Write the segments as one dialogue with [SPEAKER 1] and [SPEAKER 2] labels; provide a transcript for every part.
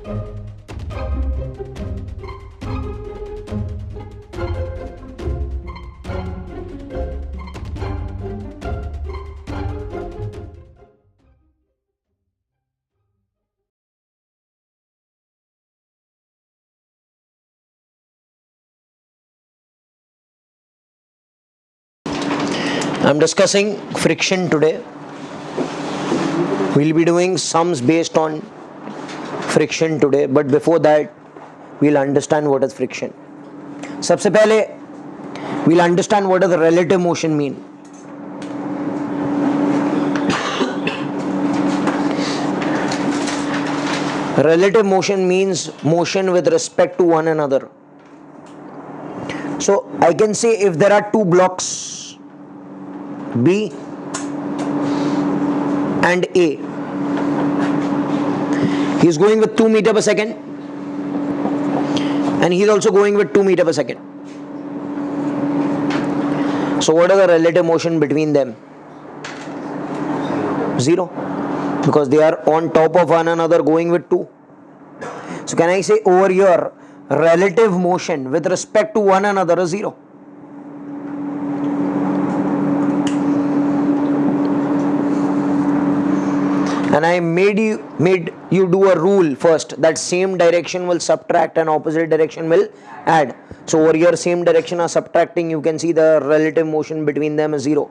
[SPEAKER 1] I'm discussing friction today. We'll be doing sums based on friction today, but before that we'll understand what is friction. सबसे पहले we'll understand what does relative motion mean. Relative motion means motion with respect to one another. So I can say if there are two blocks B and A, he is going with 2 meters per second and he is also going with 2 meters per second. So what is the relative motion between them? 0, because they are on top of one another going with 2. So can I say over here relative motion with respect to one another is 0? And I made you do a rule first that same direction will subtract and opposite direction will add. So over here same direction are subtracting, you can see the relative motion between them is 0.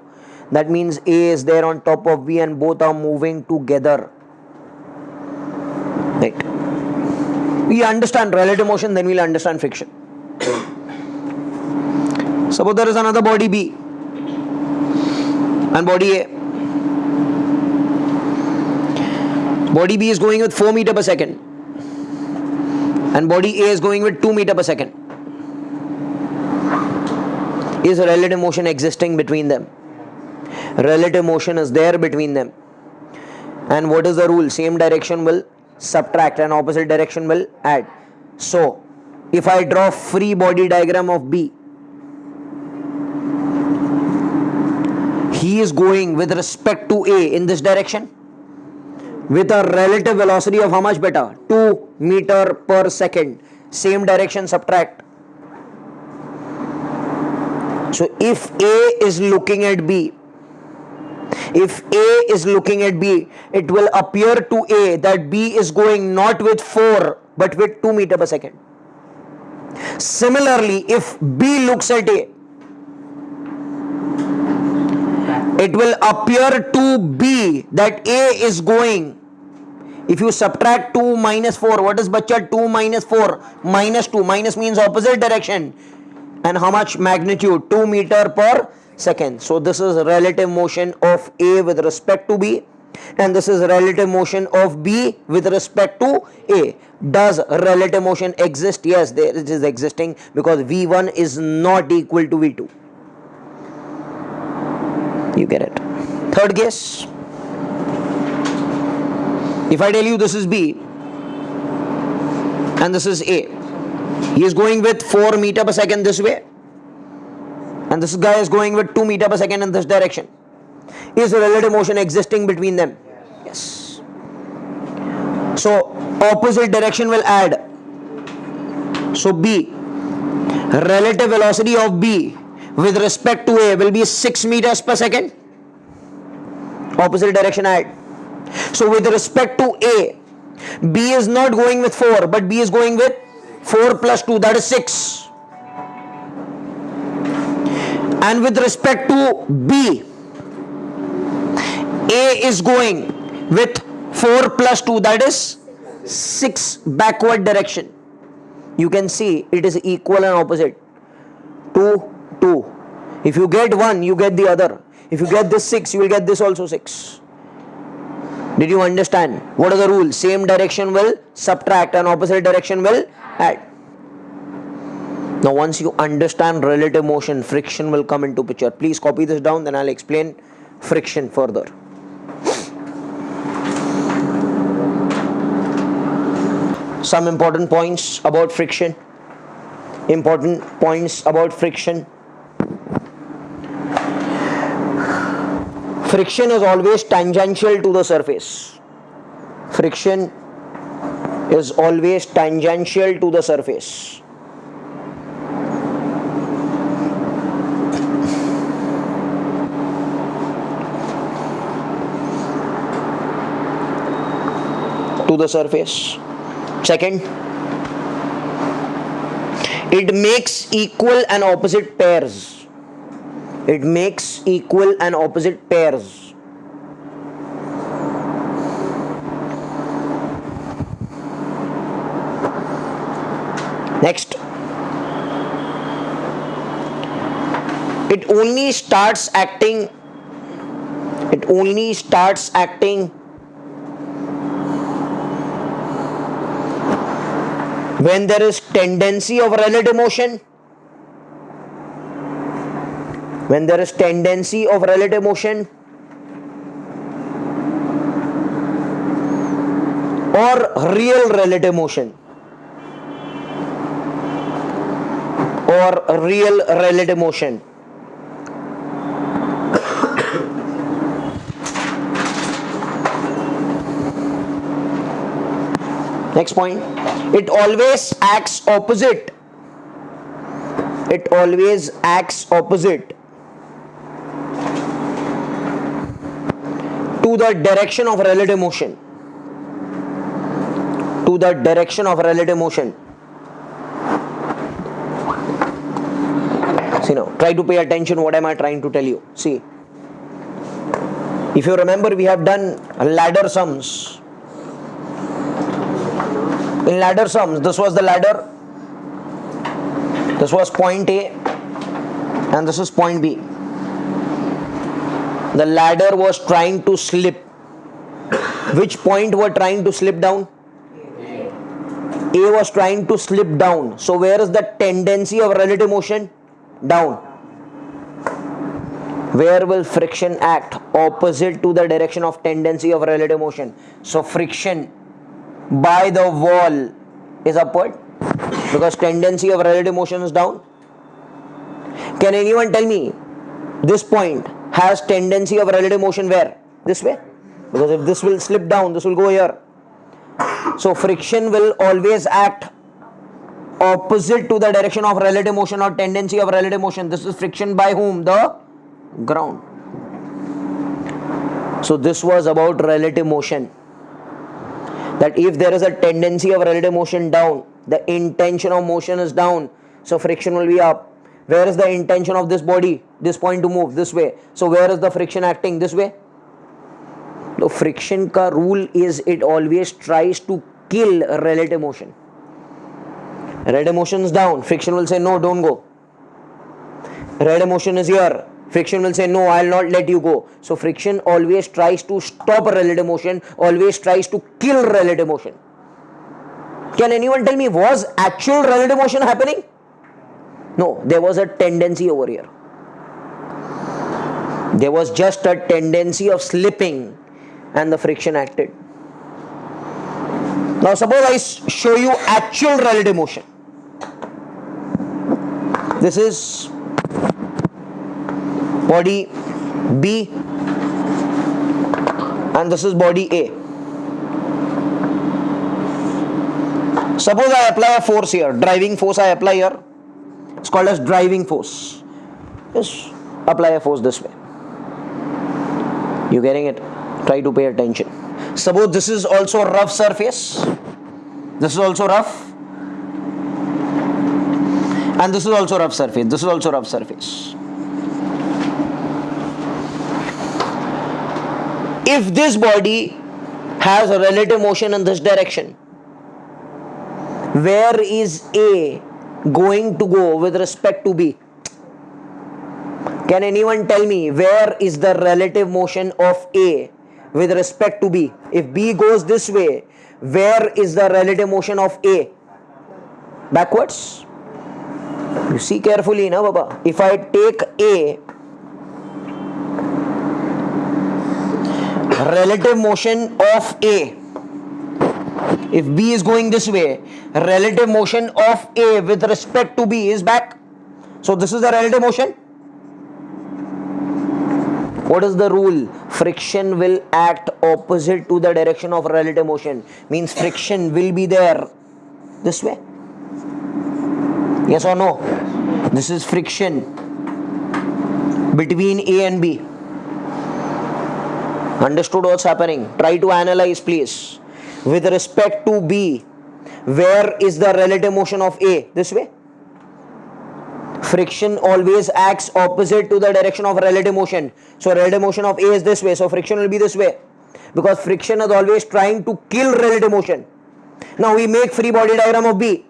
[SPEAKER 1] That means A is there on top of B and both are moving together. Right. We understand relative motion, then we'll understand friction. Suppose there is another body B and body A. Body B is going with 4 meters per second and body A is going with 2 meters per second. Is relative motion existing between them? Relative motion is there between them. And what is the rule? Same direction will subtract and opposite direction will add. So if I draw free body diagram of B, he is going with respect to A in this direction with a relative velocity of how much beta? 2 meters per second. Same direction subtract. So if A is looking at B, it will appear to A that B is going not with 4 but with 2 meters per second. Similarly, if B looks at A, it will appear to B that A is going. If you subtract 2 minus 4, what is bacha? 2 minus 4 minus 2. Minus means opposite direction. And how much magnitude? 2 meters per second. So this is relative motion of A with respect to B. And this is relative motion of B with respect to A. Does relative motion exist? Yes, it is existing because V1 is not equal to V2. You get it. Third case. If I tell you this is B and this is A, he is going with 4 meters per second this way and this guy is going with 2 meters per second in this direction. Is relative motion existing between them? Yes. So opposite direction will add. So B, relative velocity of B with respect to A will be 6 meters per second. Opposite direction add. So with respect to A, B is not going with 4 but B is going with 4 plus 2, that is 6. And with respect to B, A is going with 4 plus 2, that is 6 backward direction. You can see it is equal and opposite. 2, 2. If you get 1, you get the other. If you get this 6, you will get this also 6. Did you understand? What are the rules? Same direction will subtract and opposite direction will add. Now once you understand relative motion, friction will come into picture. Please copy this down, then I'll explain friction further. Some important points about friction. Friction is always tangential to the surface. Friction is always tangential to the surface. To the surface. Second, it makes equal and opposite pairs. It makes equal and opposite pairs. Next, it only starts acting when there is tendency of relative motion. When there is tendency of relative motion or real relative motion. Or real relative motion. Next point, it always acts opposite. It always acts opposite to the direction of relative motion. To the direction of relative motion. See now, try to pay attention. What am I trying to tell you? See, if you remember, we have done ladder sums. In ladder sums, this was the ladder, this was point A, and this is point B. The ladder was trying to slip. Which point were trying to slip down? A was trying to slip down. So where is the tendency of relative motion? Down. Where will friction act? Opposite to the direction of tendency of relative motion. So friction by the wall is upward because tendency of relative motion is down. Can anyone tell me this point has tendency of relative motion where? This way? Because if this will slip down, this will go here. So friction will always act opposite to the direction of relative motion or tendency of relative motion. This is friction by whom? The ground. So this was about relative motion. That if there is a tendency of relative motion down, the intention of motion is down, so friction will be up. Where is the intention of this body? This point to move this way. So where is the friction acting? This way. The friction ka rule is it always tries to kill relative motion. Relative motion is down, friction will say no, don't go. Relative motion is here, friction will say no, I will not let you go. So friction always tries to stop relative motion, always tries to kill relative motion. Can anyone tell me, was actual relative motion happening? No, there was a tendency over here. There was just a tendency of slipping and the friction acted. Now suppose I show you actual relative motion. This is body B and this is body A. Suppose I apply a force here, driving force I apply here. It's called as driving force. Just apply a force this way. You getting it? Try to pay attention. Suppose this is also a rough surface. This is also rough. And this is also rough surface. This is also rough surface. If this body has a relative motion in this direction, where is A going to go with respect to B? Can anyone tell me where is the relative motion of A with respect to B? If B goes this way, where is the relative motion of A? Backwards. You see carefully, na Baba. If I take A, relative motion of A, if B is going this way, relative motion of A with respect to B is back. So this is the relative motion. What is the rule? friction will act opposite to the direction of relative motion. Means friction will be there this way. Yes or no? This is friction between A and B. Understood what's happening? Try to analyze, please. With respect to B, where is the relative motion of A? This way. Friction always acts opposite to the direction of relative motion. So relative motion of A is this way. So friction will be this way. Because friction is always trying to kill relative motion. Now we make free body diagram of B.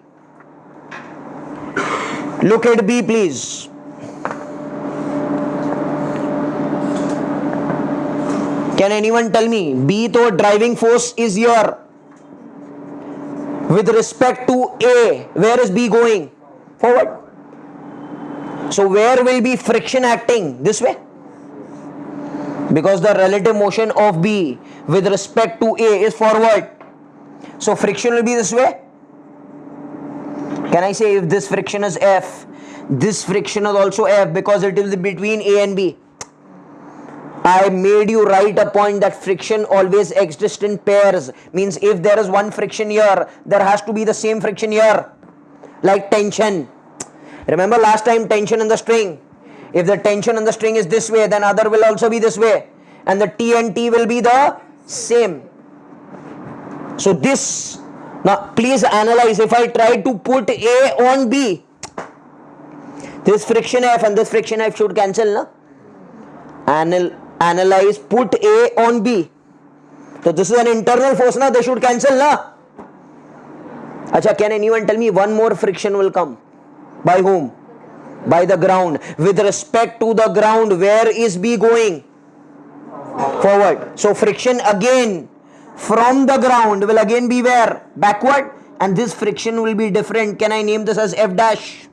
[SPEAKER 1] Look at B, please. Can anyone tell me? B to driving force is here. With respect to A, where is B going? Forward. So where will be friction acting? This way. Because the relative motion of B with respect to A is forward. So friction will be this way. Can I say if this friction is F, this friction is also F because it is between A and B. I made you write a point that friction always exists in pairs. Means if there is one friction here, there has to be the same friction here. Like tension. Remember last time tension in the string. If the tension in the string is this way, then other will also be this way. And the T and T will be the same. So this, now please analyze. If I try to put A on B, this friction F and this friction F should cancel, no? Analyze, put A on B. So this is an internal force, na? They should cancel, na? Acha, can anyone tell me one more friction will come? By whom? By the ground. With respect to the ground, where is B going? Forward. So friction again from the ground will again be where? Backward. And this friction will be different. Can I name this as F dash?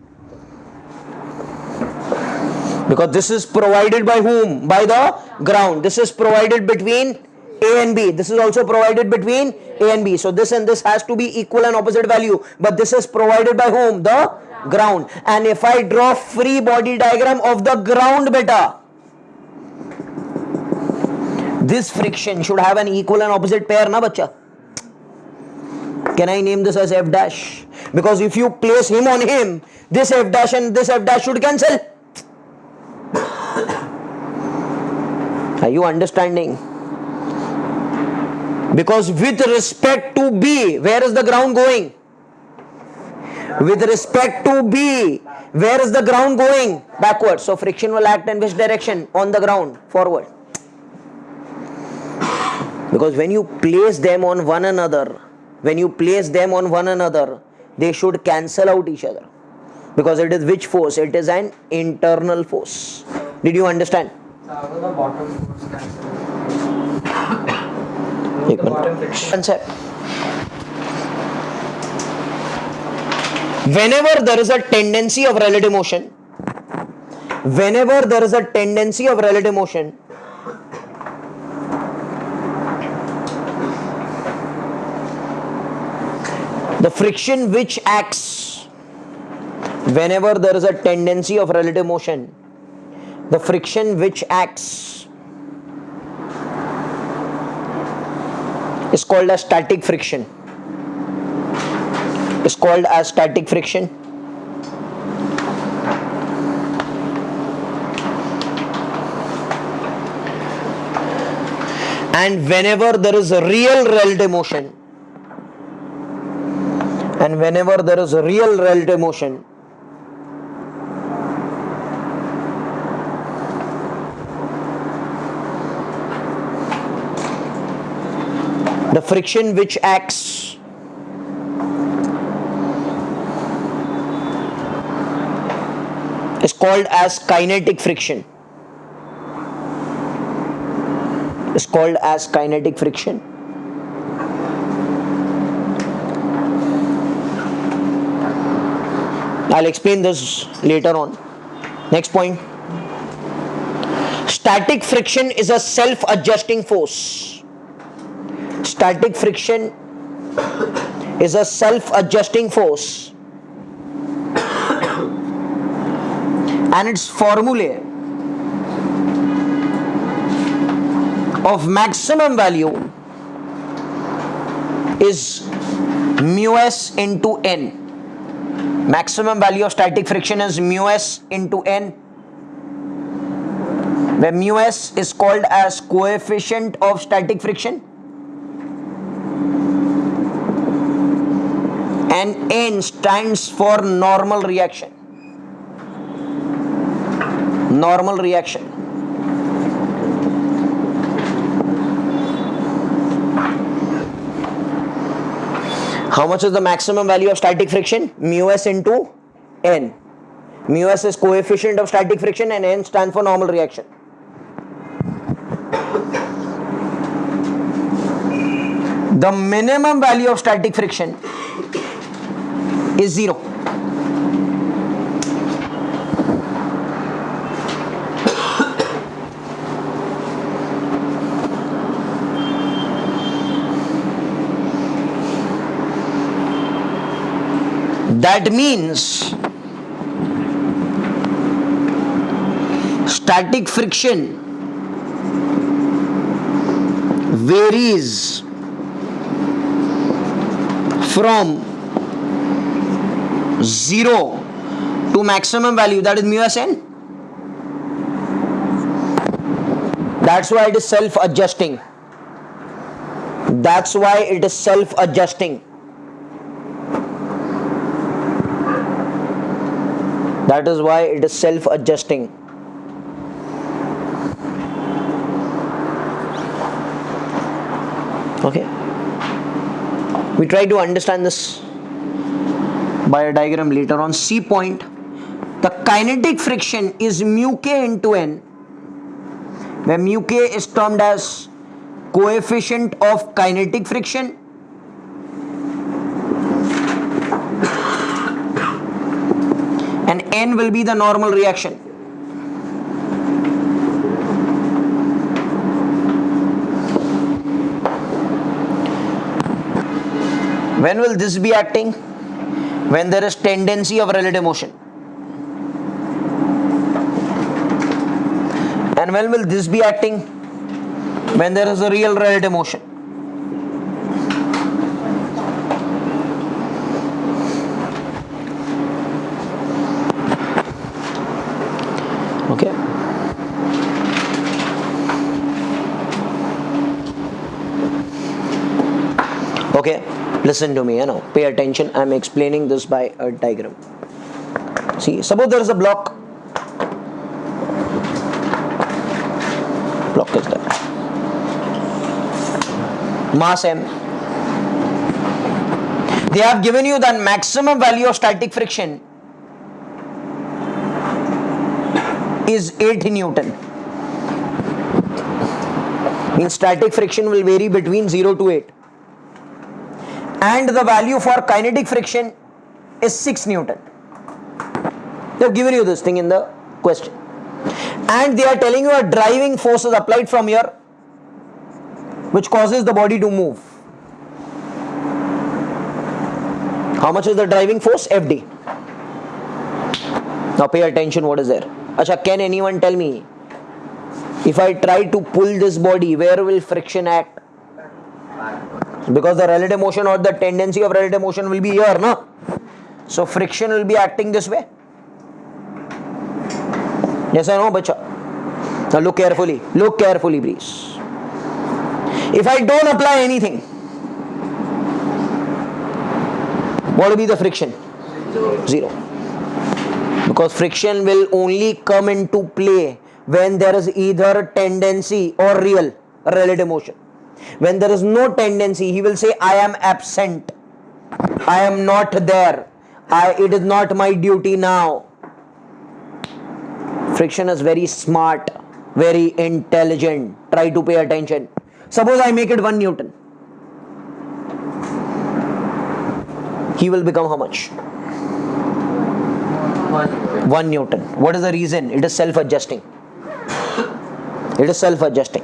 [SPEAKER 1] Because this is provided by whom? By the ground. This is provided between A and B. This is also provided between A and B. So this and this has to be equal and opposite value. But this is provided by whom? The ground. And if I draw free body diagram of the ground, beta, this friction should have an equal and opposite pair, na bacha? Can I name this as F dash? Because if you place him on him, this F dash and this F dash should cancel. Are you understanding? Because with respect to B, where is the ground going? With respect to B, where is the ground going? Backward. So friction will act in which direction? On the ground. Forward. Because when you place them on one another, they should cancel out each other. Because it is which force? It is an internal force. Did you understand?
[SPEAKER 2] How will the bottom force cancel?
[SPEAKER 1] Concept. Whenever there is a tendency of relative motion, the friction which acts, whenever there is a tendency of relative motion, the friction which acts is called as static friction. And whenever there is a real relative motion, the friction which acts is called as kinetic friction. I'll explain this later on. Next point. Static friction is a self-adjusting force. Static friction is a self-adjusting force. And its formulae of maximum value is mu s into n. Maximum value of static friction is mu s into n, where mu s is called as coefficient of static friction and n stands for normal reaction. Normal reaction. How much is the maximum value of static friction? Mu s into n. Mu s is coefficient of static friction and n stands for normal reaction. The minimum value of static friction is 0. That means static friction varies from 0 to maximum value, that is mu s n. That's why it is self-adjusting. That's why it is self-adjusting. That is why it is self-adjusting. Okay. We try to understand this by a diagram later on. C point. The kinetic friction is mu k into n, where mu k is termed as coefficient of kinetic friction and n will be the normal reaction. When will this be acting? When there is tendency of relative motion. And when will this be acting? When there is a real relative motion. Okay. Okay, listen to me, you know, pay attention. I am explaining this by a diagram. See, suppose there is a block. Block is there. Mass m. They have given you the maximum value of static friction is 8 Newton. Means static friction will vary between 0 to 8. And the value for kinetic friction is 6 Newton. They have given you this thing in the question. And they are telling you a driving force is applied from here, which causes the body to move. How much is the driving force? Fd. Now pay attention what is there. Acha, can anyone tell me, if I try to pull this body, where will friction act? Because the relative motion or the tendency of relative motion will be here, no? So friction will be acting this way. Yes or no, bacha? Now look carefully. Look carefully, please. If I don't apply anything, what will be the friction? 0. Because friction will only come into play when there is either tendency or real relative motion. When there is no tendency, he will say, I am absent. I am not there. It is not my duty now. Friction is very smart, very intelligent. Try to pay attention. Suppose I make it 1 Newton. He will become how much? 1 Newton. What is the reason? It is self-adjusting. It is self-adjusting.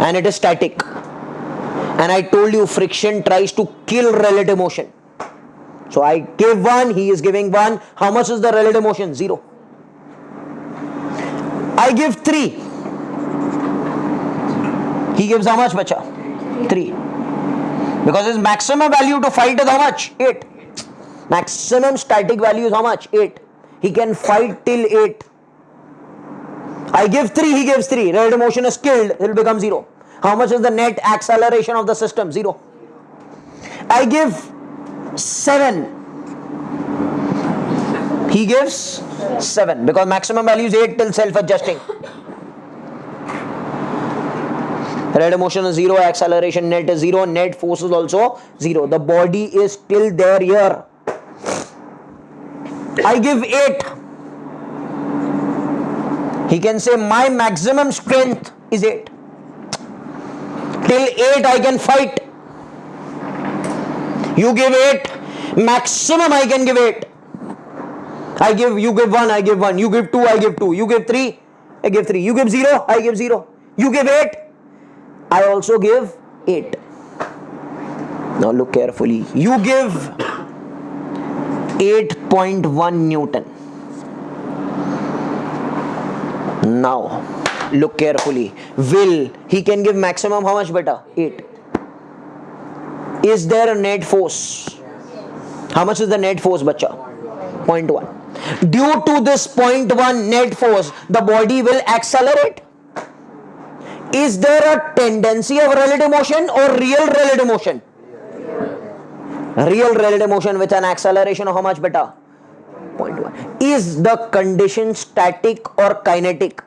[SPEAKER 1] And it is static. And I told you friction tries to kill relative motion. So I give 1, he is giving 1. How much is the relative motion? 0. I give 3. He gives how much, bacha? 3. Because his maximum value to fight is how much? 8. Maximum static value is how much? 8. He can fight till 8. I give 3, he gives 3. Relative motion is killed, it will become 0. How much is the net acceleration of the system? 0. I give 7. He gives 7 because maximum value is 8 till self-adjusting. Relative motion is 0, acceleration net is 0, net force is also 0. The body is still there here. I give 8. He can say my maximum strength is 8. Till 8 I can fight. You give 8, maximum I can give 8. You give 1, I give 1. You give 2, I give 2. You give 3, I give 3. You give 0, I give 0. You give 8, I also give 8. Now look carefully. You give 8.1 Newton. Now look carefully. He can give maximum how much better? 8. Is there a net force? How much is the net force, bacha? 0.1. Due to this 0.1 net force, the body will accelerate. Is there a tendency of relative motion or real relative motion? Real relative motion with an acceleration of how much beta? 0.1. Is the condition static or kinetic?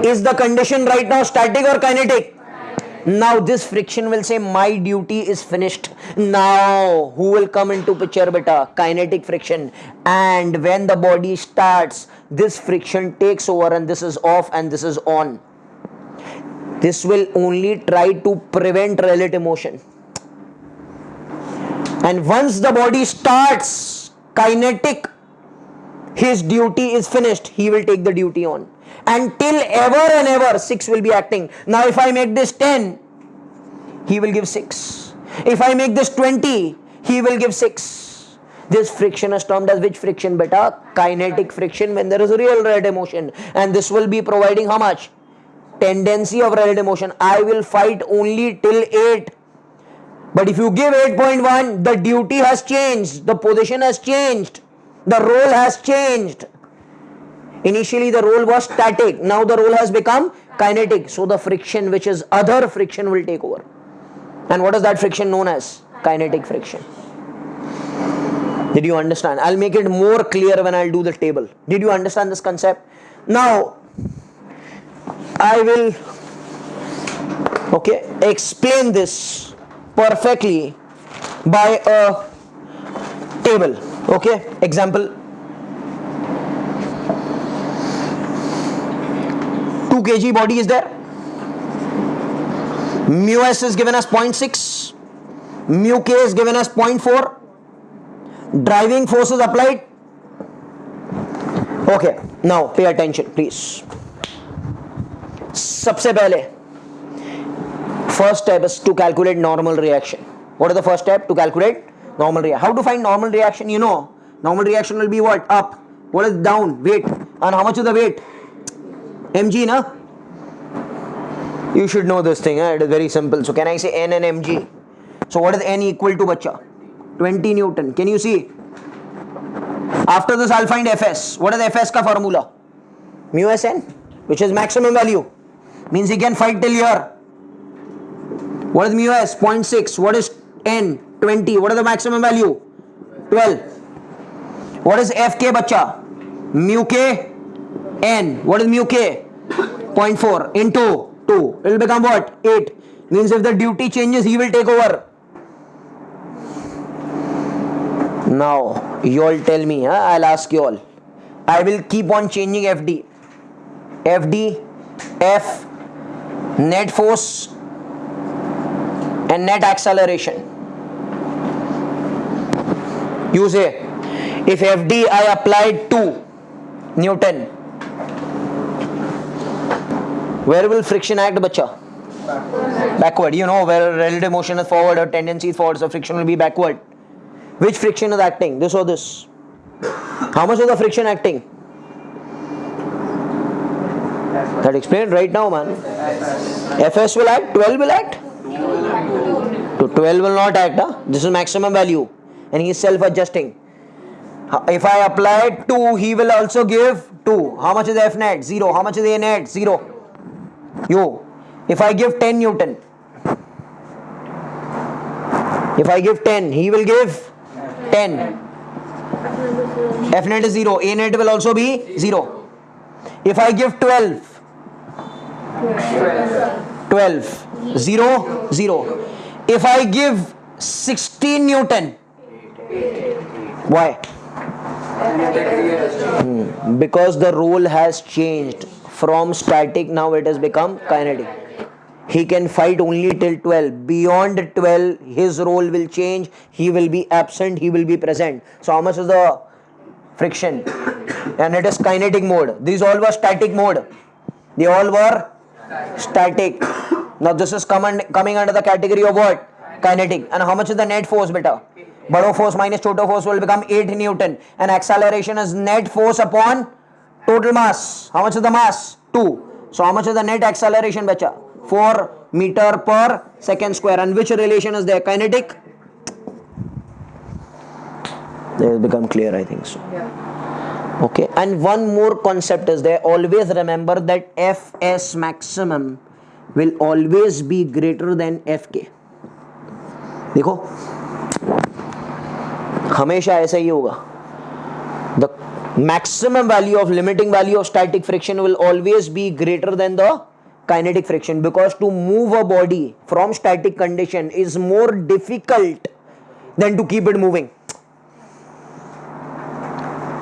[SPEAKER 1] Is the condition right now static or kinetic? Now this friction will say my duty is finished. Now who will come into picture beta? Kinetic friction. And when the body starts, this friction takes over and this is off and this is on. This will only try to prevent relative motion. And once the body starts kinetic, his duty is finished. He will take the duty on. Until ever and ever 6 will be acting. Now if I make this 10, he will give 6. If I make this 20, he will give 6. This friction is termed as which friction beta? Kinetic friction when there is real relative motion. And this will be providing how much? Tendency of relative motion. I will fight only till 8. But if you give 8.1, the duty has changed. The position has changed. The role has changed. Initially the role was static. Now the role has become kinetic. So the friction, which is other friction, will take over. And what is that friction known as? Kinetic friction. Did you understand? I'll make it more clear when I'll do the table. Did you understand this concept? Now, I will explain this perfectly by a table. Okay, example. 2 kg body is there. Mu s is given as 0.6. Mu k is given as 0.4. Driving force is applied. Okay, now pay attention please. सबसे पहले first step is to calculate normal reaction. What is the first step? To calculate normal reaction. How to find normal reaction? You know, normal reaction will be what? Up. What is down? Weight. And how much is the weight? mg, na? You should know this thing. It is very simple. So can I say n and mg? So what is n equal to, bacha? 20 Newton. Can you see? After this I'll find fs. What is fs ka formula? Mu s n, which is maximum value. Means he can fight till here. What is mu s? 0.6. What is n? 20. What is the maximum value? 12. What is fk, bacha? Mu k n. What is mu k? 0.4 into 2. It will become what? 8. Means if the duty changes, he will take over. Now, you all tell me, I'll ask you all. I will keep on changing FD. FD, F, net force and net acceleration. You say, if FD I applied 2 Newton, where will friction act, bacha? Backward. You know, where relative motion is forward or tendency is forward, so friction will be backward. Which friction is acting? This or this? How much is the friction acting? That explained right now, man. Fs will act, 12 will act. So 12 will not act. Huh? This is maximum value, and he is self-adjusting. If I apply 2, he will also give 2. How much is F net? 0. How much is A net? 0. Yo, if I give 10 Newton, if I give 10, he will give 10. F net is 0. A net will also be 0. If I give 12, 0, 0. If I give 16 Newton, why? Because the role has changed from static, now it has become kinetic. He can fight only till 12. Beyond 12, his role will change. He will be absent, he will be present. So how much is the friction? And it is kinetic mode. These all were static mode. They all were static. Now this is coming under the category of what? Kinetic. And how much is the net force, beta? Bado force minus total force will become 8 Newton. And acceleration is net force upon total mass. How much is the mass? 2. So how much is the net acceleration, bacha? 4 meter per second square. And which relation is there? Kinetic? They will become clear, I think so. Yeah. Okay. And one more concept is there. Always remember that Fs maximum will always be greater than Fk. देखो हमेशा ऐसा ही होगा. The maximum value of limiting value of static friction will always be greater than the kinetic friction, because to move a body from static condition is more difficult than to keep it moving.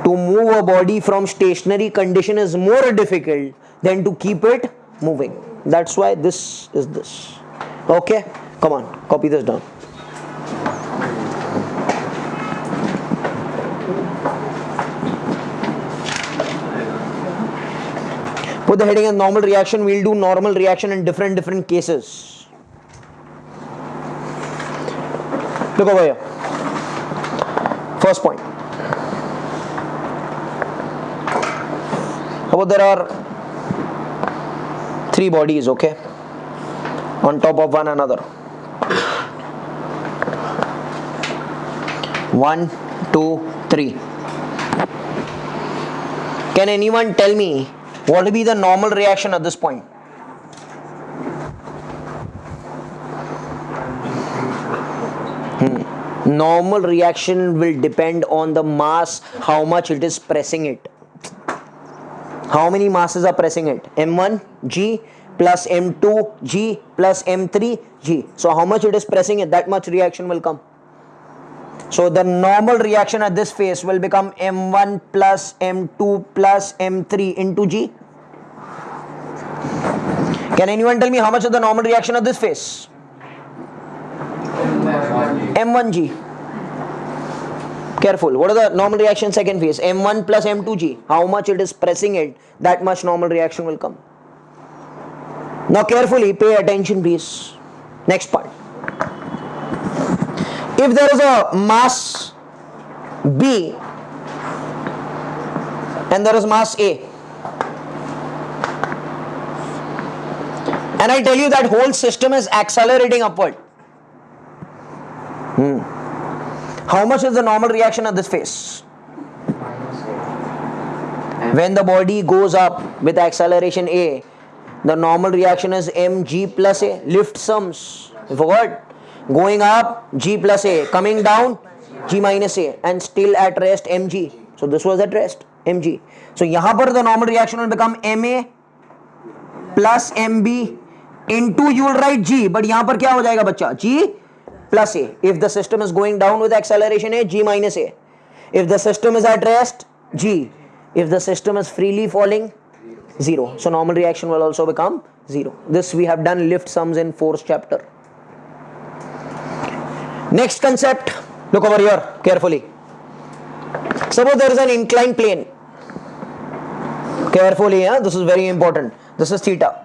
[SPEAKER 1] To move a body from stationary condition is more difficult than to keep it moving. That's why this is this. Okay, come on, copy this down. Put the heading as normal reaction. We'll do normal reaction in different cases. Look over here. First point. Suppose there are 3 bodies, okay, on top of one another. 1, 2, 3. Can anyone tell me what will be the normal reaction at this point? Normal reaction will depend on the mass, how much it is pressing it. How many masses are pressing it? M1 G plus M2 G plus M3 G. So how much it is pressing it, that much reaction will come. So the normal reaction at this phase will become M1 plus M2 plus M3 into G. Can anyone tell me how much is the normal reaction at this phase? M1G. Careful. What is the normal reaction second phase? M1 plus M2G. How much it is pressing it, that much normal reaction will come. Now carefully pay attention, please. Next part. If there is a mass B and there is mass A, and I tell you that whole system is accelerating upward, how much is the normal reaction at this phase? When the body goes up with acceleration A, the normal reaction is mg plus A. Lift sums. You forgot? Going up, G plus A. Coming down, G minus A. And still at rest, mg. So this was at rest, mg. So यहाँ पर the normal reaction will become ma plus mb into, you will write G. But यहाँ पर क्या हो जाएगा बच्चा? G plus A. If the system is going down with acceleration A, G minus A. If the system is at rest, G. If the system is freely falling, 0. So normal reaction will also become 0. This we have done lift sums in 4th chapter. Next concept, look over here carefully. Suppose there is an inclined plane. Carefully, this is very important. This is theta.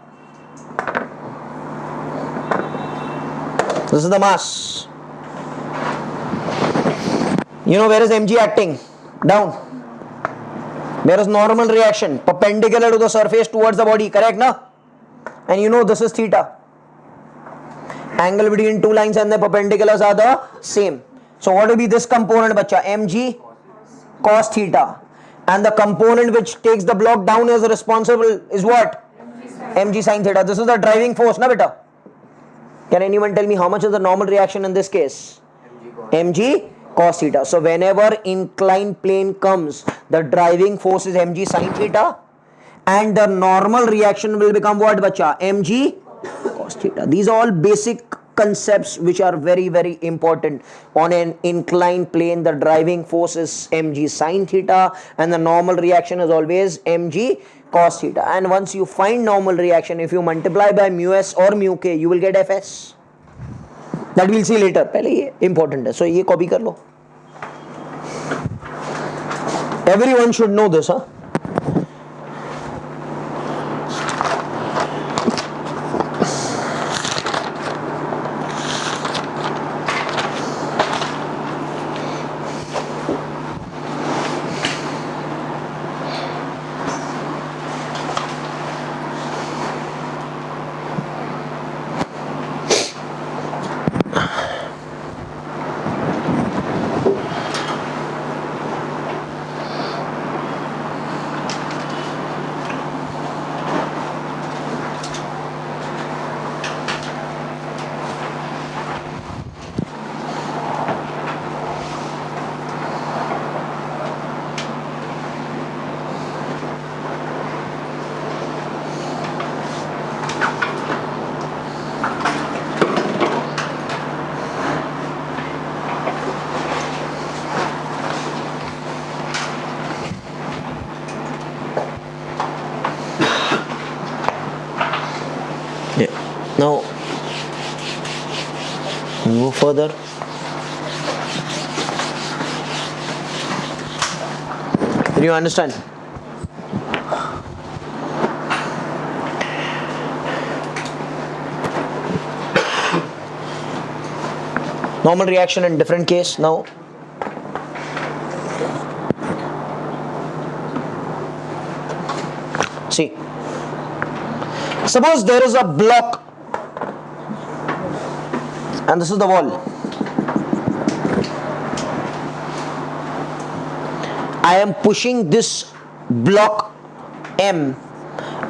[SPEAKER 1] This is the mass. You know where is mg acting? Down. There is normal reaction perpendicular to the surface towards the body, correct na? And you know this is theta. Angle between two lines and the perpendiculars are the same. So what will be this component, bacha? mg cos theta. And the component which takes the block down is responsible is what? mg sin theta. This is the driving force, na beta? Can anyone tell me how much is the normal reaction in this case? mg cos theta. So whenever inclined plane comes, the driving force is mg sin theta, and the normal reaction will become what, bacha? mg cos theta. These are all basic concepts which are very, very important. On an inclined plane, the driving force is mg sin theta, and the normal reaction is always mg cos theta. And once you find normal reaction, if you multiply by mu s or mu k, you will get fs. That we'll see later. पहले ये important है. So ये copy कर लो. Everyone should know this, huh? Now, move further. Did you understand? Normal reaction in different case now. See, suppose there is a block and this is the wall. I am pushing this block M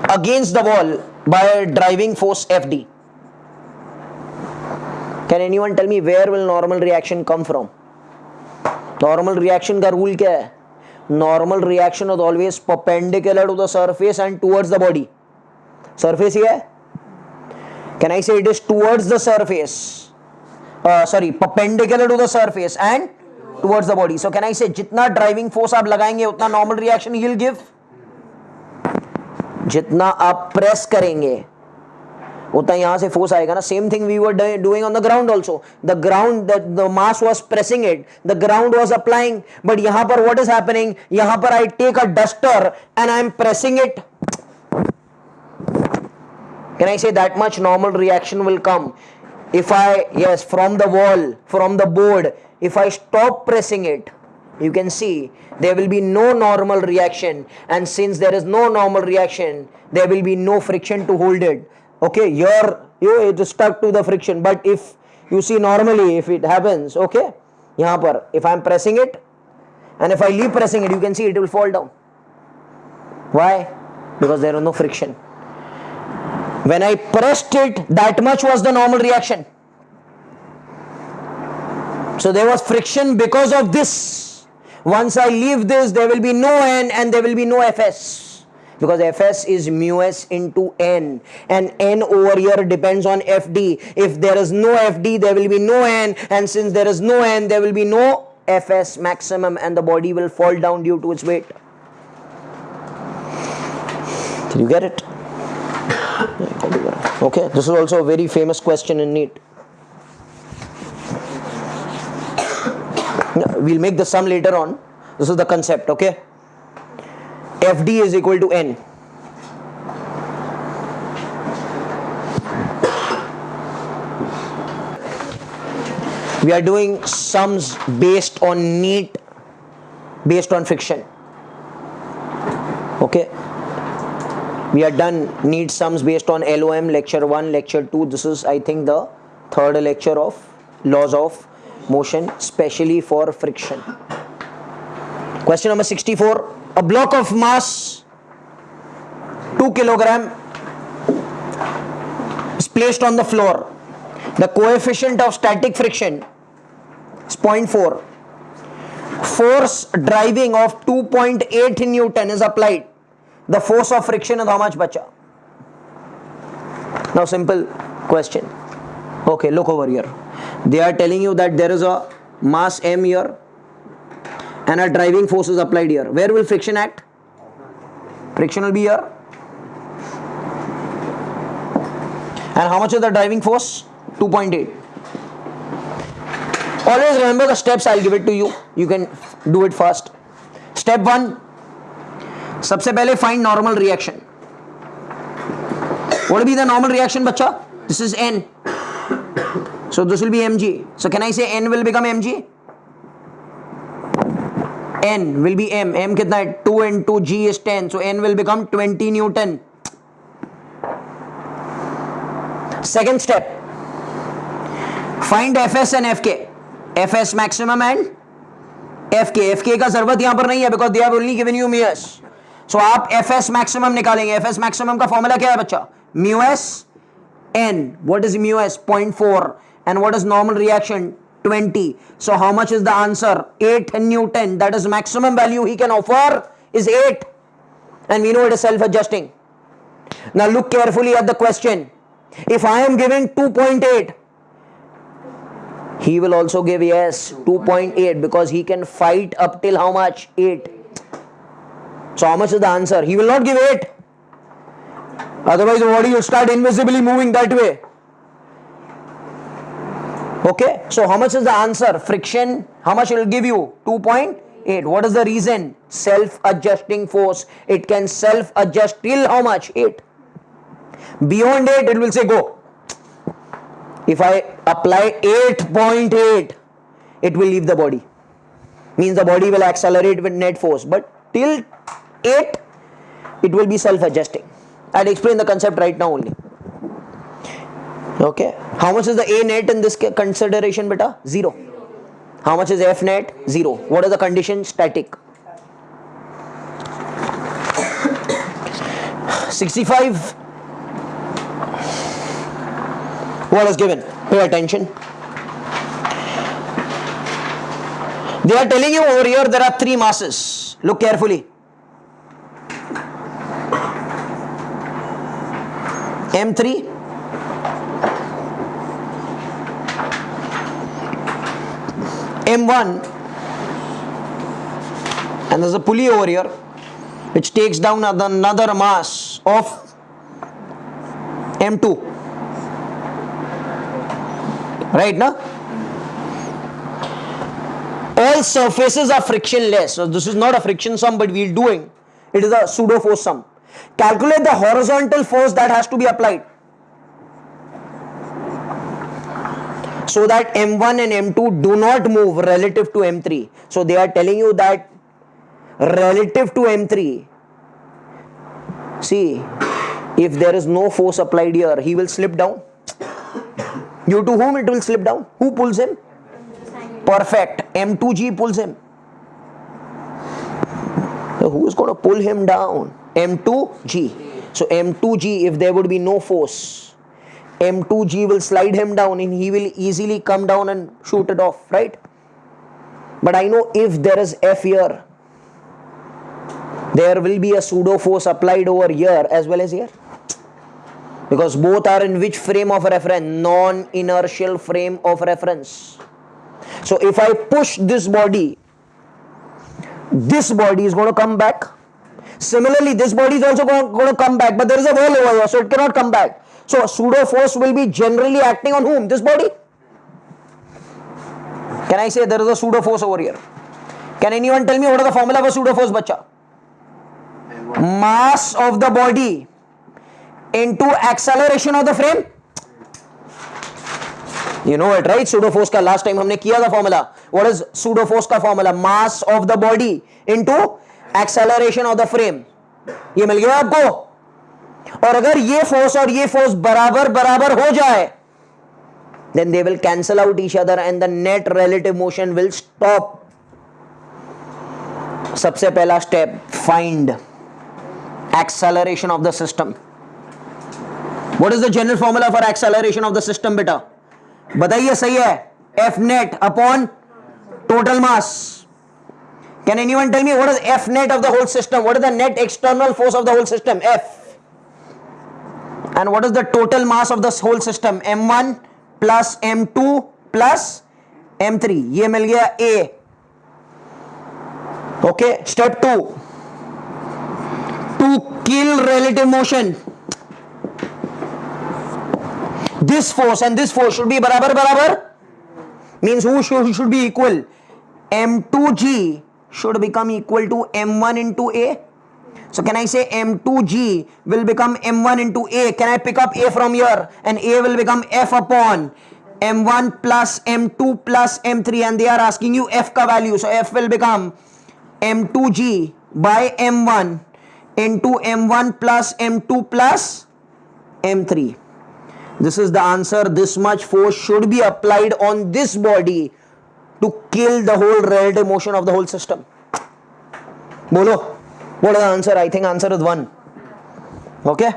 [SPEAKER 1] against the wall by a driving force Fd. Can anyone tell me where will normal reaction come from? Normal reaction का rule क्या है? Normal reaction is always perpendicular to the surface and towards the body. Surface ही है? Can I say it is towards the surface? Perpendicular to the surface and towards the body. So can I say जितना driving force आप लगाएंगे उतना normal reaction he will give? जितना आप press करेंगे उतना यहाँ से force आएगा ना. Same thing we were doing on the ground also. The ground, the mass was pressing it, the ground was applying, but यहाँ पर what is happening? यहाँ पर I take a duster and I am pressing it. Can I say that much normal reaction will come? If from the wall, from the board, if I stop pressing it, you can see there will be no normal reaction, and since there is no normal reaction, there will be no friction to hold it. Okay, it is stuck to the friction, but if you see normally, if it happens, okay, यहाँ पर, if I am pressing it, and if I leave pressing it, you can see it will fall down. Why? Because there is no friction. When I pressed it, that much was the normal reaction. So there was friction because of this. Once I leave this, there will be no N and there will be no Fs. Because Fs is mu s into N. And N over here depends on Fd. If there is no Fd, there will be no N. And since there is no N, there will be no Fs maximum, and the body will fall down due to its weight. Did you get it? Okay, this is also a very famous question in NEET. We'll make the sum later on. This is the concept, okay? Fd is equal to N. We are doing sums based on NEET, based on friction. Okay, we are done NEET sums based on LOM lecture 1, lecture 2. This is I think the third lecture of laws of motion, specially for friction. Question number 64. A block of mass 2 kilogram is placed on the floor. The coefficient of static friction is 0.4. Force driving of 2.8 Newton is applied. The force of friction is how much, bacha? Now simple question. Okay, look over here. They are telling you that there is a mass m here and a driving force is applied here. Where will friction act? Friction will be here. And how much is the driving force? 2.8. Always remember the steps. I'll give it to you. You can do it fast. Step 1. सबसे पहले find normal reaction. What will be the normal reaction, bacha? This is N. So this will be mg. So can I say N will become mg? N will be m. M कितना है? 2 into g is 10. So N will become 20 Newton. Second step. Find Fs and Fk. Fs maximum and Fk. Fk का जरूरत यहां पर नहीं है because they have only given you μs. So आप Fs maximum निकालेंगे. Fs maximum का formula क्या है बच्चा? μs n. What is μs? 0.4. And what is normal reaction? 20. So how much is the answer? 8 Newton. That is maximum value he can offer is 8. And we know it is self-adjusting. Now look carefully at the question. If I am giving 2.8, he will also give yes 2.8 because he can fight up till how much? 8. So how much is the answer? He will not give 8. Otherwise the body will start invisibly moving that way. Okay, so how much is the answer? Friction, how much it will give you? 2.8. What is the reason? Self-adjusting force. It can self-adjust till how much? 8. Beyond 8 it will say go. If I apply 8.8, it will leave the body. Means the body will accelerate with net force. But till 8, it will be self-adjusting. I'll explain the concept right now only. Okay. How much is the A net in this consideration, beta? 0. How much is F net? 0. What is the condition? Static. 65. What is given? Pay attention. They are telling you over here there are 3 masses. Look carefully. M3, M1, and there's a pulley over here which takes down another mass of M2. Right now? All surfaces are frictionless. So this is not a friction sum, but we're doing. It is a pseudo force sum. Calculate the horizontal force that has to be applied. So that M1 and M2 do not move relative to M3. So they are telling you that relative to M3, see, if there is no force applied here, he will slip down. Due to whom it will slip down? Who pulls him? Perfect. M2G pulls him. So who is going to pull him down? M2G. So M2G, if there would be no force, M2G will slide him down and he will easily come down and shoot it off, right? But I know if there is F here, there will be a pseudo force applied over here as well as here. Because both are in which frame of reference? Non-inertial frame of reference. So if I push this body is going to come back. Similarly, this body is also going to come back, but there is a wall over here, so it cannot come back. So pseudo force will be generally acting on whom? This body. Can I say there is a pseudo force over here? Can anyone tell me what is the formula for pseudo force, bacha? Mass of the body into acceleration of the frame. You know it, right? Pseudo force का last time हमने किया था formula. What is pseudo force का formula? Mass of the body into acceleration of the frame. ये मिल गया आपको। और अगर ये फोर्स बराबर बराबर हो जाए, then they will cancel out each other and the net relative motion will stop. सबसे पहला step, find acceleration of the system. What is the general formula for acceleration of the system बेटा? बताइए, सही है, F net upon total mass. Can anyone tell me what is F net of the whole system? What is the net external force of the whole system? F. And what is the total mass of the whole system? M1 plus M2 plus M3. ये मिल गया A. Okay. Step 2. To kill relative motion, this force and this force should be barabar barabar. Means who should be equal? M2G should become equal to M1 into A. So can I say M2G will become M1 into A? Can I pick up A from here? And A will become F upon M1 plus M2 plus M3, and they are asking you F ka value. So F will become M2G by M1 into M1 plus M2 plus M3. This is the answer. This much force should be applied on this body to kill the whole relative motion of the whole system. Bolo, what is the answer? I think answer is 1. Okay.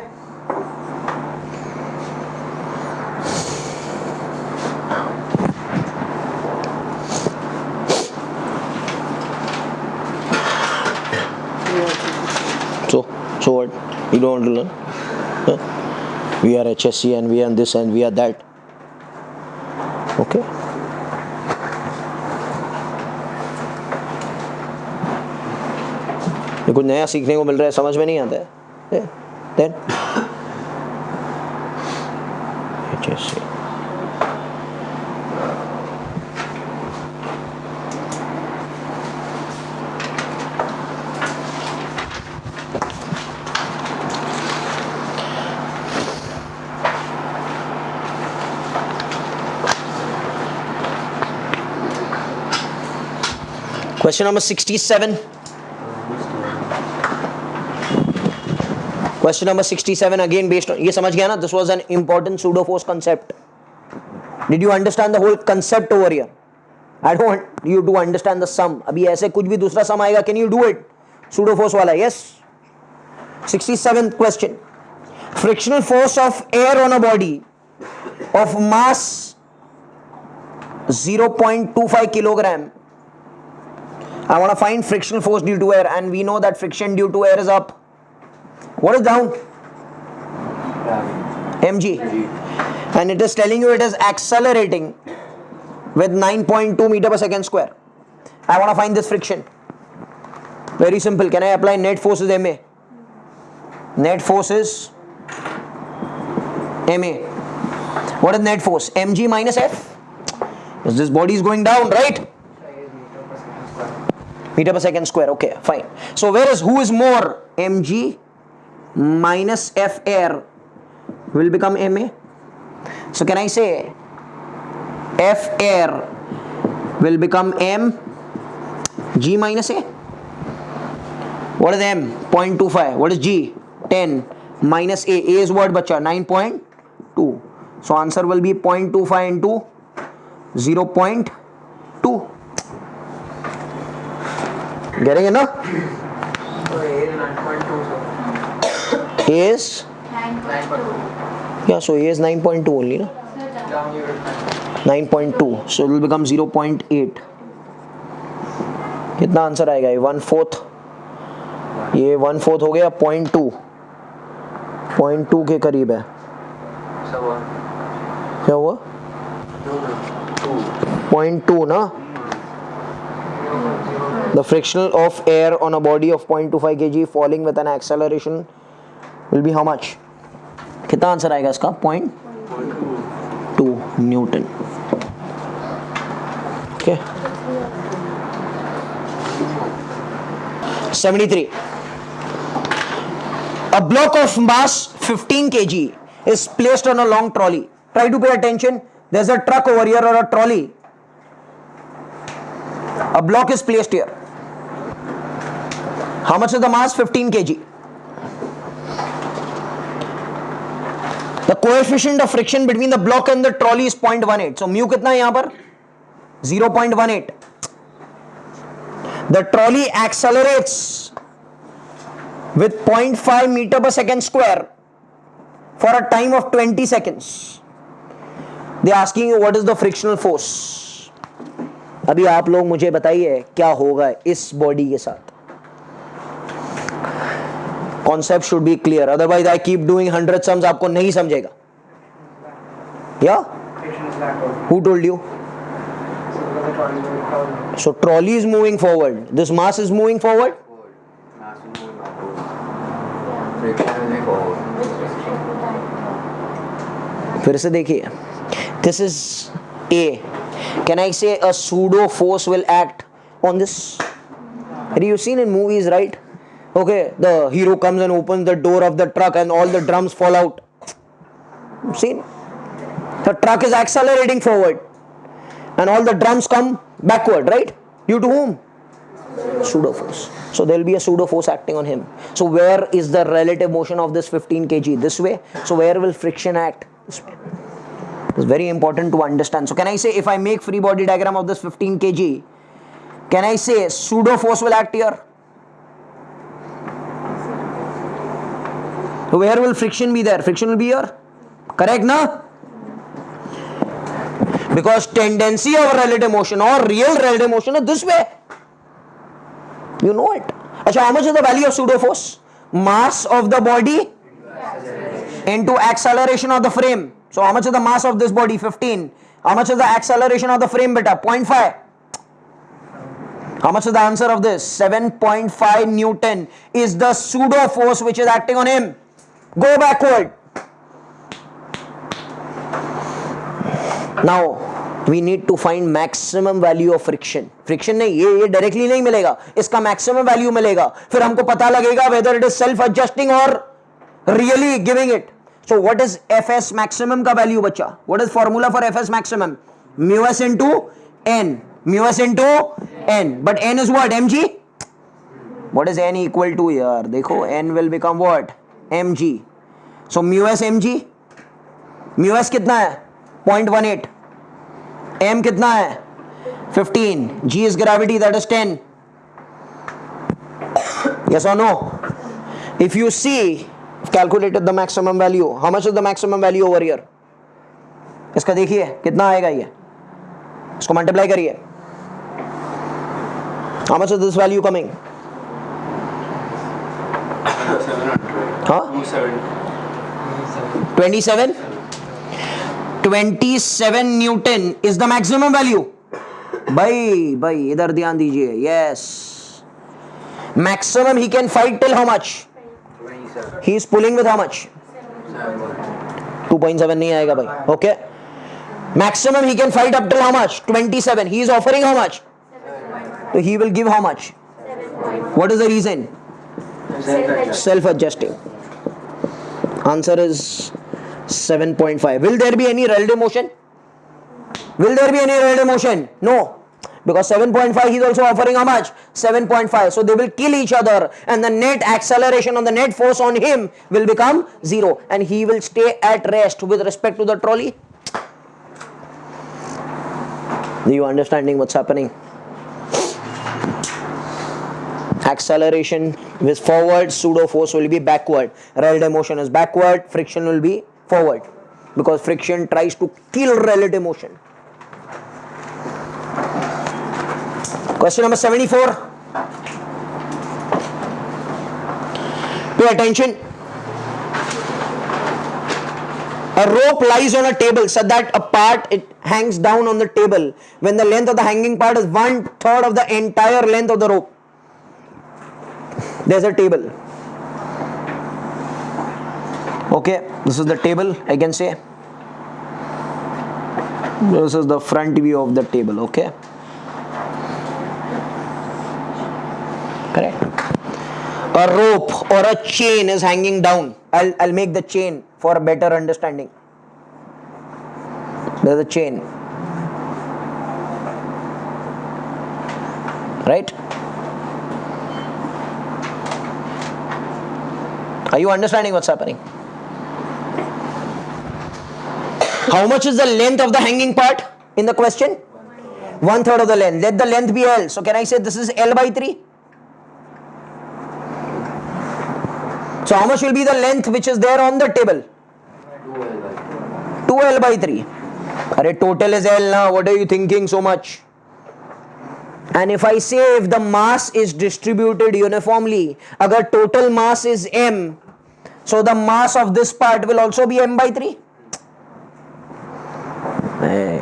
[SPEAKER 1] So what? You don't want to learn? Huh? We are HSC and we are this and we are that. Okay. ये कुछ नया सीखने को मिल रहा है, समझ में नहीं आता है. Then HSC. Question number 67. Question number 67 again based on, ये समझ गया ना? This was an important pseudo force concept. Did you understand the whole concept over here? I don't want you to understand the sum. अभी ऐसे कुछ भी दूसरा sum आएगा, can you do it? Pseudo force वाला, yes. 67th question. Frictional force of air on a body of mass 0.25 kilogram. I want to find frictional force due to air, and we know that friction due to air is up. What is down? mg. And it is telling you it is accelerating with 9.2 meter per second square. I want to find this friction. Very simple. Can I apply net force is ma? Net force is ma. What is net force? mg minus f. Because this body is going down, right? Meter per second square. Okay, fine. So who is more? mg minus f air will become ma. So can I say f air will become m g minus a? What is m? 0.25. What is g? 10 minus a. A is what, bacha? 9.2. So answer will be 0.25 into 0.2. Getting it now?
[SPEAKER 2] So A is 9.2.
[SPEAKER 1] A is
[SPEAKER 3] 9.2.
[SPEAKER 1] yeah, so A is 9.2 only, no?
[SPEAKER 2] Down here is
[SPEAKER 1] 9.2. So it will become 0.8. कितना answer आएगा? ये 1/4. ये 1/4 हो गया 0.2. 0.2 के करीब है. क्या हुआ? 0.2 ना? The frictional of air on a body of 0.25 kg falling with an acceleration will be how much? कितना आंसर आएगा इसका? 0.2 Newton. Okay. 73. A block of mass 15 kg is placed on a long trolley. Try to pay attention. There's a truck over here or a trolley. A block is placed here. How much is the mass? 15 kg. The coefficient of friction between the block and the trolley is 0.18. So mu कितना है यहाँ पर? 0.18. The trolley accelerates with 0.5 meter per second square for a time of 20 seconds. They are asking you what is the frictional force. अभी आप लोग मुझे बताइए क्या होगा इस बॉडी के साथ. Concept should be clear. Otherwise, I keep doing 100 sums. आपको नहीं समझेगा. Yeah? Who told you? So trolley is moving forward. This mass is moving forward. फिर से देखिए. This is A. Can I say a pseudo force will act on this? You've seen in movies, right? Okay, the hero comes and opens the door of the truck and all the drums fall out. Seen? The truck is accelerating forward and all the drums come backward, right? Due to whom? Pseudo force. So there will be a pseudo force acting on him. So where is the relative motion of this 15 kg? This way. So where will friction act? This way. It's very important to understand. So can I say if I make free body diagram of this 15 kg, can I say pseudo force will act here? So where will friction be there? Friction will be here. Correct, na? Because tendency of relative motion or real relative motion is this way. You know it. Achha, how much is the value of pseudo force? Mass of the body into acceleration of the frame. So how much is the mass of this body? 15. How much is the acceleration of the frame, beta? 0.5. How much is the answer of this? 7.5 Newton is the pseudo force which is acting on him. Go backward. Now we need to find maximum value of friction. Friction नहीं, ये directly नहीं मिलेगा. इसका maximum value मिलेगा. फिर हमको पता लगेगा whether it is self-adjusting or really giving it. So what is Fs maximum का value बच्चा? What is formula for Fs maximum? Mu s into n. Mu s into n. But n is what? Mg? What is n equal to here? देखो n will become what? Mg. So mu s mg. Mu s कितना है? 0.18. M कितना है? 15. G is gravity, that is 10. Yes or no? If you see, calculated the maximum value. How much is the maximum value over here? इसका देखिए कितना आएगा ये. इसको multiply करिए. How much is this value coming? Huh? 27? 27 Newton is the maximum value. भाई इधर ध्यान दीजिए. Yes. Maximum he can fight till how much? 27. He is pulling with how much? 2.7 नहीं आएगा भाई. Okay. Maximum he can fight up till how much? 27. He is offering how much? So he will give how much? What is the reason? Self-adjusting. Answer is 7.5. Will there be any relative motion? Will there be any relative motion? No. Because 7.5 he is also offering how much? 7.5. So they will kill each other and the net acceleration on the net force on him will become 0 and he will stay at rest with respect to the trolley. Are you understanding what's happening? Acceleration is forward, pseudo force will be backward. Relative motion is backward, friction will be forward. Because friction tries to kill relative motion. Question number 74. Pay attention. A rope lies on a table so that a part it hangs down on the table when the length of the hanging part is 1/3 of the entire length of the rope. There's a table. Okay, this is the table, I can say. This is the front view of the table, okay? Correct. A rope or a chain is hanging down. I'll make the chain for a better understanding. There's a chain. Right? Are you understanding what's happening? How much is the length of the hanging part in the question? 1/3 of the length. Let the length be L. So can I say this is L by 3? So how much will be the length which is there on the table? 2L by 3. Arey, total is L now. What are you thinking so much? And if I say if the mass is distributed uniformly, agar total mass is M, so the mass of this part will also be M by 3. Hey.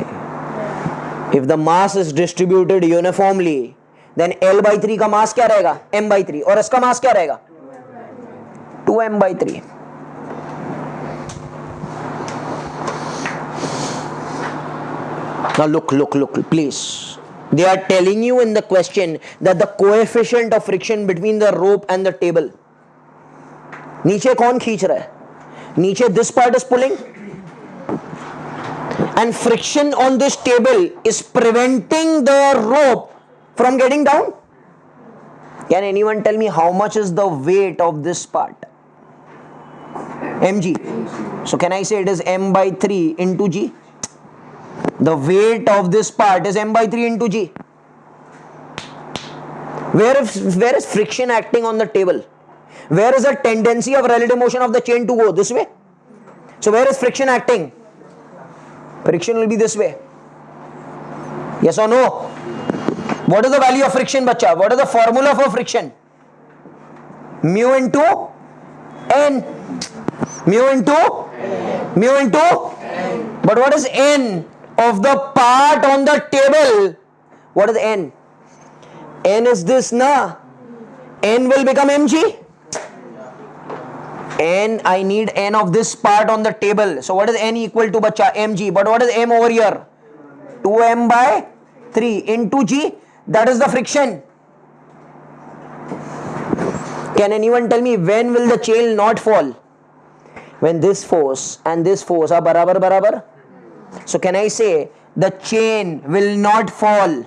[SPEAKER 1] If the mass is distributed uniformly, then L by 3 का mass क्या रहेगा? M by 3. और इसका mass क्या रहेगा? 2M by 3. Now look, please. They are telling you in the question that the coefficient of friction between the rope and the table. नीचे कौन खींच रहा है? नीचे this part is pulling, and friction on this table is preventing the rope from getting down. Can anyone tell me how much is the weight of this part? mg. So can I say it is m by 3 into g? The weight of this part is m by 3 into g. Where is friction acting on the table? Where is the tendency of relative motion of the chain to go? This way. So where is friction acting? Friction will be this way. Yes or no? What is the value of friction, bacha? What is the formula for friction? Mu into n. Mu into n. But what is n of the part on the table? What is n? N is this, na? N will become mg. N, I need n of this part on the table. So what is n equal to, bacha? Mg. But what is m over here? 2m by 3 into g. That is the friction. Can anyone tell me when will the chain not fall? When this force and this force are barabar. So can I say the chain will not fall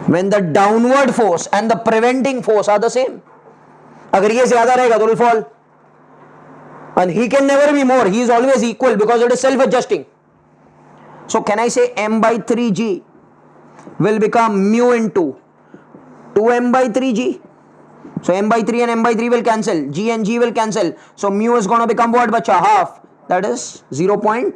[SPEAKER 1] when the downward force and the preventing force are the same? Agar ye zyada rahega to will fall, and he can never be more. He is always equal because it is self-adjusting. So can I say m by 3g will become mu into 2m by 3g? So m by 3 and m by 3 will cancel. G and g will cancel. So mu is going to become what, bacha? Half. That is 0.5.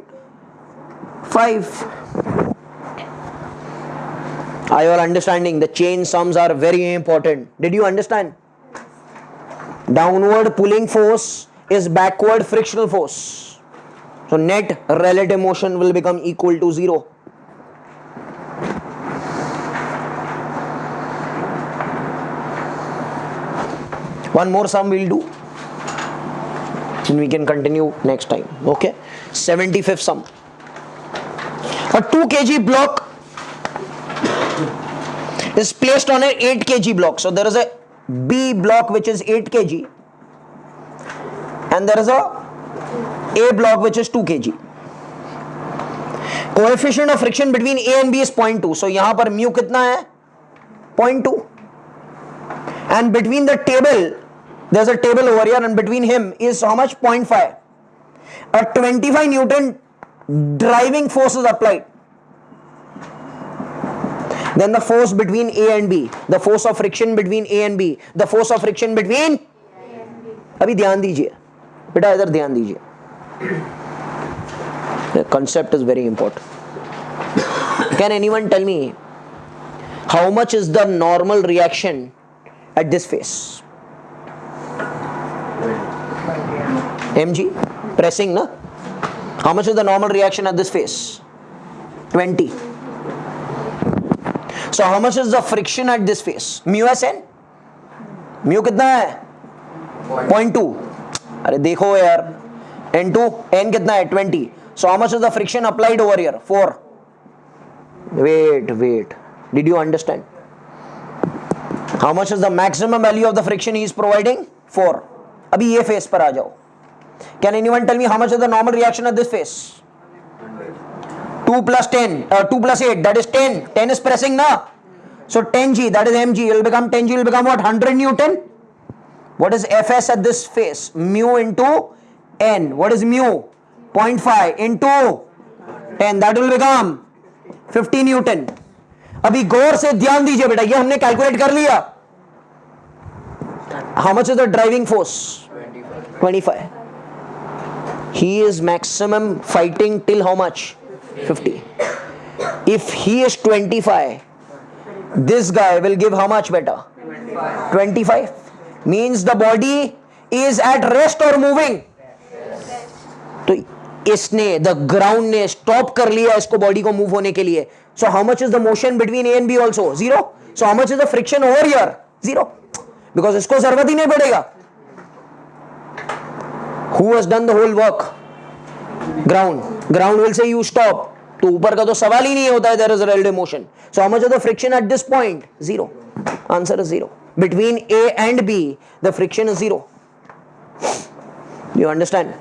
[SPEAKER 1] Are you all understanding? The chain sums are very important. Did you understand? Downward pulling force is backward frictional force. So net relative motion will become equal to 0. One more sum we'll do, and we can continue next time. Okay, 75th sum. A 2 kg block is placed on an 8 kg block. So there is a B block which is 8 kg, and there is a A block which is 2 kg. Coefficient of friction between A and B is 0.2. So यहाँ पर mu कितना है? 0.2. And between the table, there's a table over here, and between him is how much? 0.5. A 25 Newton driving force is applied. Then the force between A and B, the force of friction between A and B, the force of friction between अभी ध्यान दीजिए बेटा, इधर ध्यान दीजिए. The concept is very important. Can anyone tell me how much is the normal reaction at this phase? mg, pressing, na? How much is the normal reaction at this phase? 20. So how much is the friction at this phase? Mu s n. Mu कितना है? 0.2. अरे देखो यार, n2, n कितना है? 20. So how much is the friction applied over here? 4. Wait. Did you understand? How much is the maximum value of the friction he is providing? 4. अभी ये phase पर आ जाओ. Can anyone tell me how much is the normal reaction at this phase? 2 plus 10, 2 plus 8, that is 10. 10 is pressing now. So 10g, that is mg, will become 10g, will become what? 100 Newton. What is Fs at this phase? Mu into n. What is mu? 0.5 into 10. That will become 50 Newton. अभी गौर से ध्यान दीजिए बेटा, ये हमने calculate कर लिया. How much is the driving force? 25. He is maximum fighting till how much? 50. If he is 25, this guy will give how much better? 25. Means the body is at rest or moving. तो इसने the ground ने stop कर लिया इसको body को move होने के लिए. So how much is the motion between A and B also? 0. So how much is the friction over here? 0. Because इसको जरूरत ही नहीं पड़ेगा. Who has done the whole work? Ground. Ground will say you stop. तो ऊपर का तो सवाल ही नहीं होता है. There is a relative motion. So how much is the friction at this point? 0. Answer is 0. Between A and B, the friction is 0. You understand?